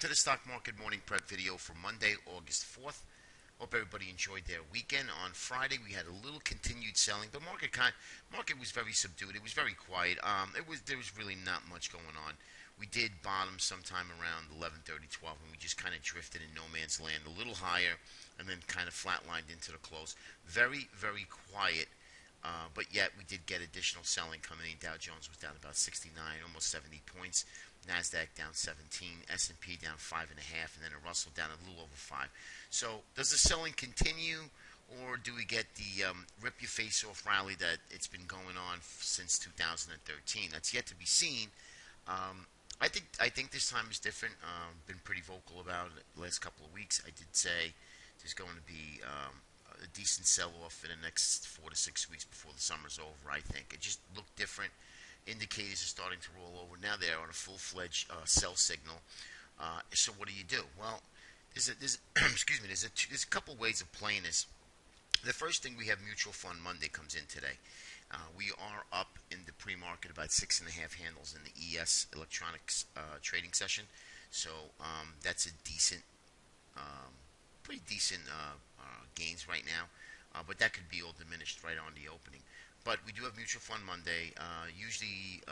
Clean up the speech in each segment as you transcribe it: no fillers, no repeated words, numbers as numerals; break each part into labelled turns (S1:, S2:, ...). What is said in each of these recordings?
S1: to the Stock Market Morning Prep video for Monday, August 4th. Hope everybody enjoyed their weekend. On Friday, we had a little continued selling, but market was very subdued. It was very quiet. There was really not much going on. We did bottom sometime around 11:30, 12, and we just kind of drifted in no man's land, a little higher, and then kind of flatlined into the close. Very, very quiet. But yet we did get additional selling coming in. Dow Jones was down about 69, almost 70 points. Nasdaq down 17, S&P down 5.5, and then a Russell down a little over 5. So does the selling continue, or do we get the rip your face off rally that it's been going on since 2013? That's yet to be seen. I think this time is different. Been pretty vocal about it the last couple of weeks. I did say there's going to be a decent sell-off in the next 4 to 6 weeks before the summer's over. I think it just looked different. Indicators are starting to roll over. Now they're on a full-fledged sell signal. So what do? Well, there's a couple ways of playing this. The first thing, we have Mutual Fund Monday comes in today. We are up in the pre-market about 6.5 handles in the ES electronics trading session. So that's a pretty decent gains right now. But that could be all diminished right on the opening. But we do have Mutual Fund Monday. Usually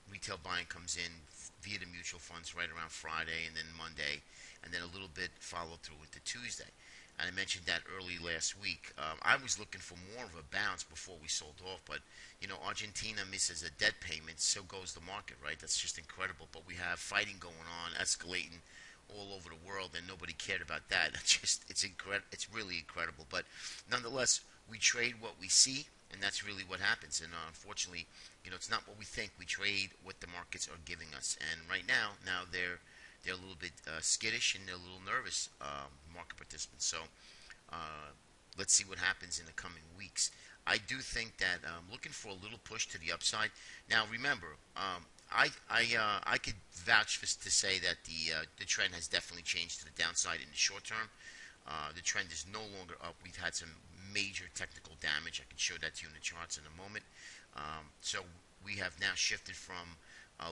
S1: retail buying comes in via the mutual funds right around Friday and then Monday, and then a little bit follow through into Tuesday. And I mentioned that early last week. I was looking for more of a bounce before we sold off, but Argentina misses a debt payment, so goes the market, right? That's just incredible. But we have fighting going on, escalating all over the world, and nobody cared about that. It's really incredible. But nonetheless, we trade what we see, and that's really what happens. And unfortunately, it's not what we think. We trade what the markets are giving us. And right now they're a little bit skittish, and they're a little nervous, market participants. So let's see what happens in the coming weeks. I do think that looking for a little push to the upside. Now remember, I could vouch to say that the trend has definitely changed to the downside in the short term. The trend is no longer up. We've had some major technical damage. I can show that to you in the charts in a moment. So we have now shifted from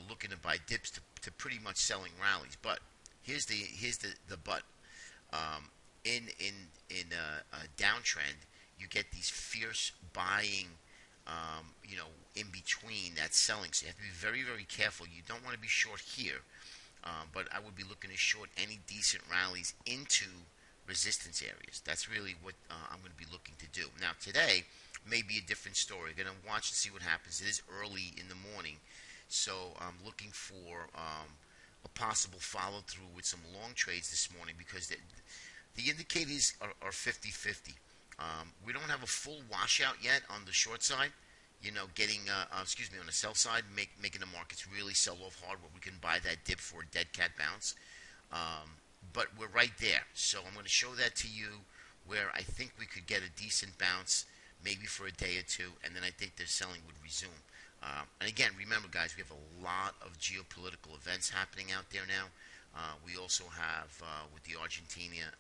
S1: looking to buy dips to pretty much selling rallies. But here's the but. In a downtrend, you get these fierce buying, in between that selling. So you have to be very, very careful. You don't want to be short here, but I would be looking to short any decent rallies into resistance areas. That's really what I'm going to be looking to do. Now today may be a different story. We're going to watch and see what happens. It is early in the morning, so I'm looking for a possible follow-through with some long trades this morning, because the indicators are 50-50. We don't have a full washout yet on the short side. On the sell side, making the markets really sell off hard, where we can buy that dip for a dead cat bounce. But we're right there. So I'm going to show that to you, where I think we could get a decent bounce, maybe for a day or two, and then I think the selling would resume. And again, remember, guys, we have a lot of geopolitical events happening out there now. We also have, with the Argentina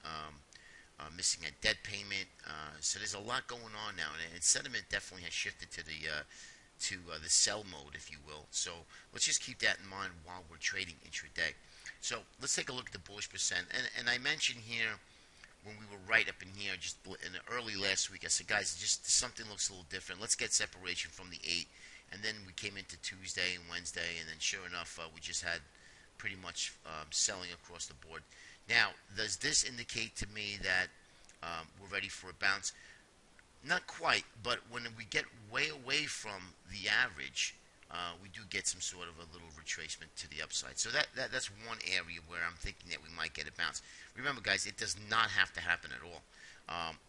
S1: missing a debt payment. So there's a lot going on now, and sentiment definitely has shifted to the sell mode, if you will. So let's just keep that in mind while we're trading intraday. So let's take a look at the bullish percent. And I mentioned here, when we were right up in here, just in the early last week, I said, guys, just something looks a little different. Let's get separation from the 8. And then we came into Tuesday and Wednesday, and then sure enough, we just had pretty much selling across the board. Now, does this indicate to me that we're ready for a bounce? Not quite, but when we get way away from the average, we do get some sort of a little retracement to the upside. So that's one area where I'm thinking that we might get a bounce. Remember, guys, it does not have to happen at all.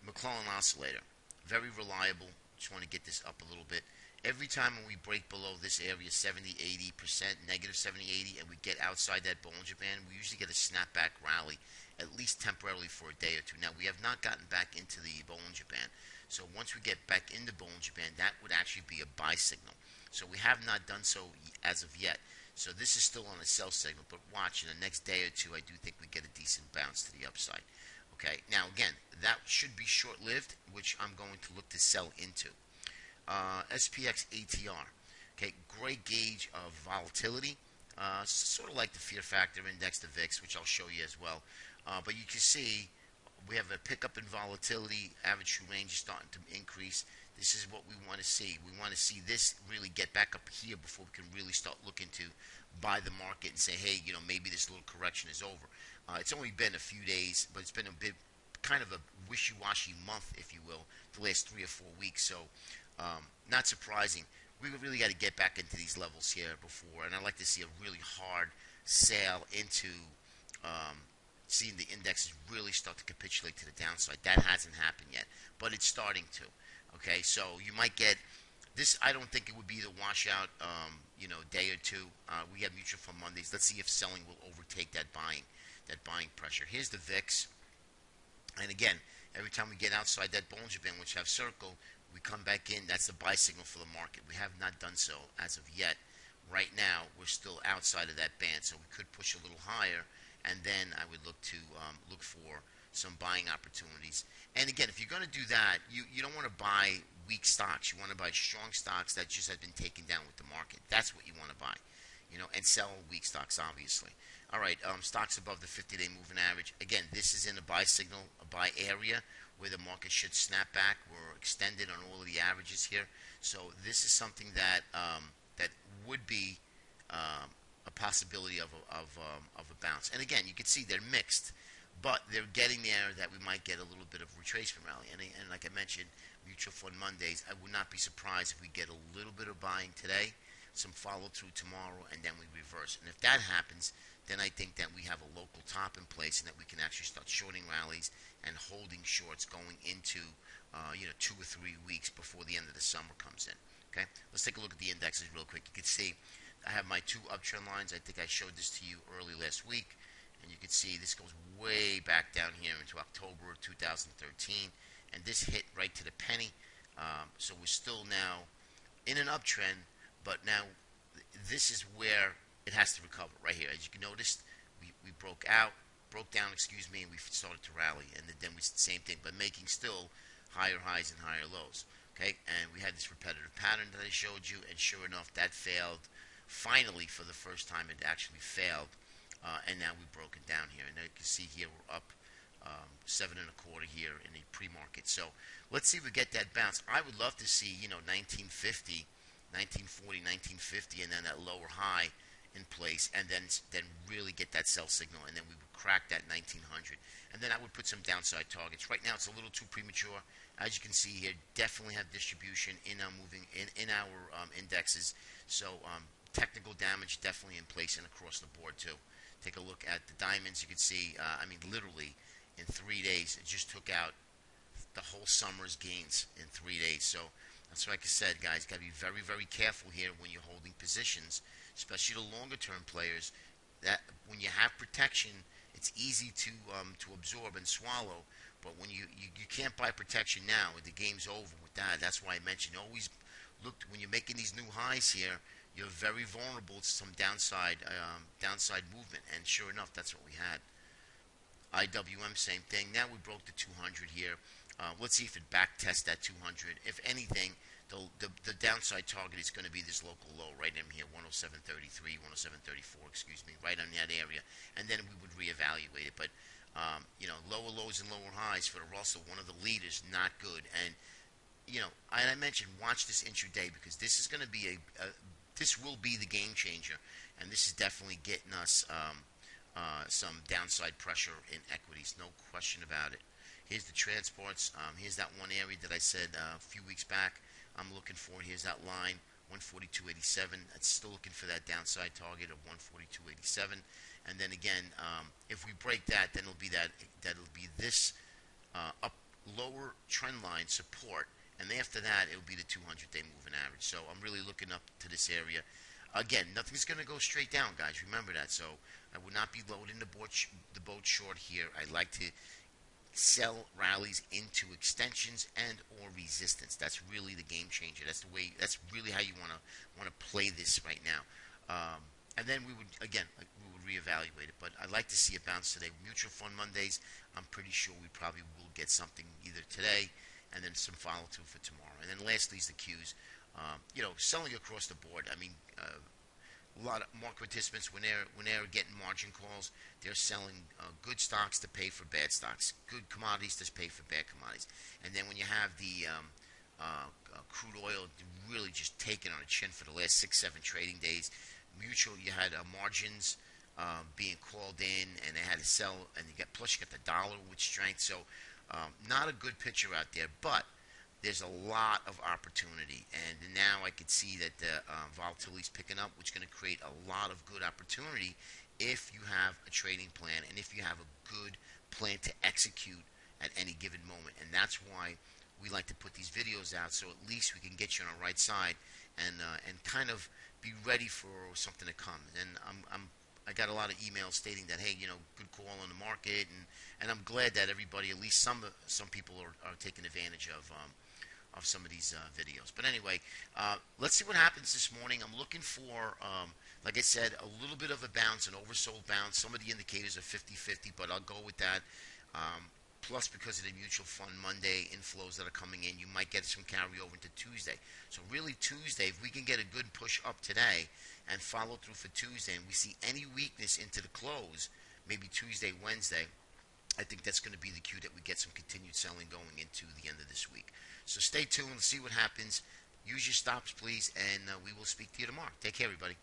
S1: McClellan Oscillator, very reliable. Just want to get this up a little bit. Every time when we break below this area, 70-80%, negative 70-80, and we get outside that Bollinger Band, we usually get a snapback rally, at least temporarily for a day or two. Now, we have not gotten back into the Bollinger Band. So once we get back in the Bollinger Band, that would actually be a buy signal. So we have not done so as of yet. So this is still on a sell signal, but watch, in the next day or two, I do think we get a decent bounce to the upside. Okay, now again, that should be short-lived, which I'm going to look to sell into. SPX ATR. Okay, great gauge of volatility. sort of like the fear factor index, the VIX, which I'll show you as well. But you can see we have a pickup in volatility. Average true range is starting to increase. This is what we want to see. We want to see this really get back up here before we can really start looking to buy the market and say, hey, maybe this little correction is over. It's only been a few days, but it's been a bit kind of a wishy-washy month, if you will, the last 3 or 4 weeks. So not surprising. We really got to get back into these levels here before, and I'd like to see a really hard sale into seeing the indexes really start to capitulate to the downside. That hasn't happened yet, but it's starting to. Okay, so you might get this. I don't think it would be the washout, day or two. We have mutual fund Mondays. Let's see if selling will overtake that buying pressure. Here's the VIX, and again, every time we get outside that Bollinger Band, which have circle, we come back in. That's the buy signal for the market. We have not done so as of yet. Right now, we're still outside of that band, so we could push a little higher, and then I would look for some buying opportunities. And again, if you're going to do that, you don't want to buy weak stocks. You want to buy strong stocks that just have been taken down with the market. That's what you want to buy, and sell weak stocks, obviously. All right, stocks above the 50-day moving average. Again, this is in a buy signal, a buy area where the market should snap back. We're extended on all of the averages here. So this is something that that would be a possibility of a bounce. And again, you can see they're mixed, but they're getting there that we might get a little bit of retracement rally. And like I mentioned, mutual fund Mondays, I would not be surprised if we get a little bit of buying today, some follow through tomorrow, and then we reverse. And if that happens, then I think that we have a local top in place and that we can actually start shorting rallies and holding shorts going into 2 or 3 weeks before the end of the summer comes in. Okay, let's take a look at the indexes real quick. You can see I have my 2 uptrend lines. I think I showed this to you early last week, and you can see this goes way back down here into October of 2013, and this hit right to the penny. So we're still now in an uptrend, but now this is where it has to recover right here. As you can notice, we broke down, and we started to rally, and then we same thing, but making still higher highs and higher lows. Okay, and we had this repetitive pattern that I showed you, and sure enough, that failed. Finally, for the first time, it actually failed, and now we've broken down here. And you can see here we're up 7 1/4 here in the pre-market. So let's see if we get that bounce. I would love to see 1940, 1950, and then that lower high in place, and then really get that sell signal, and then we would crack that 1900, and then I would put some downside targets. Right now, it's a little too premature. As you can see here, definitely have distribution in our our indexes. So technical damage definitely in place and across the board too. Take a look at the diamonds. You can see, literally in 3 days, it just took out the whole summer's gains in 3 days. So that's like I said, guys, got to be very, very careful here when you're holding positions, especially the longer term players. That when you have protection, it's easy to absorb and swallow. But when you can't buy protection now, the game's over with that. That's why I mentioned always look when you're making these new highs here. You're very vulnerable to some downside movement, and sure enough, that's what we had. IWM, same thing. Now we broke the 200 here. Let's see if it back tests that 200. If anything, the downside target is going to be this local low right in here, 107.33, 107.34, excuse me, right on that area, and then we would reevaluate it. But lower lows and lower highs for the Russell, one of the leaders, not good. And I mentioned watch this intraday because this is going to be this will be the game changer, and this is definitely getting us some downside pressure in equities, no question about it. Here's the transports. Here's that one area that I said a few weeks back I'm looking for. Here's that line, 142.87. It's still looking for that downside target of 142.87. And then again, if we break that, then that'll be this up lower trend line support, and after that it'll be the 200-day moving average. So I'm really looking up to this area. Again, nothing's going to go straight down, guys. Remember that. So I would not be loading the boat short here. I'd like to sell rallies into extensions and or resistance. That's really the game changer. That's the way. That's really how you want to play this right now. And then we would reevaluate it. But I'd like to see a bounce today. Mutual fund Mondays, I'm pretty sure we probably will get something either today, and then some follow through for tomorrow. And then lastly is the Qs. Selling across the board. I mean, A lot of market participants, when they're getting margin calls, they're selling good stocks to pay for bad stocks, good commodities to pay for bad commodities. And then when you have the crude oil really just taking on a chin for the last 6, 7 trading days, mutual, you had margins being called in, and they had to sell, and plus you got the dollar with strength. So not a good picture out there, but there's a lot of opportunity, and now I could see that the volatility is picking up, which is going to create a lot of good opportunity if you have a trading plan and if you have a good plan to execute at any given moment. And that's why we like to put these videos out, so at least we can get you on the right side and kind of be ready for something to come. And I got a lot of emails stating that, hey, good call on the market, and I'm glad that everybody, at least some people are taking advantage of some of these videos. But anyway, let's see what happens this morning. I'm looking for, like I said, a little bit of a bounce, an oversold bounce. Some of the indicators are 50-50, but I'll go with that. Plus, because of the mutual fund Monday inflows that are coming in, you might get some carryover into Tuesday. So really Tuesday, if we can get a good push up today and follow through for Tuesday, and we see any weakness into the close, maybe Tuesday, Wednesday, I think that's going to be the cue that we get some continued selling going into the end of this week. So stay tuned, see what happens. Use your stops, please, and we will speak to you tomorrow. Take care, everybody.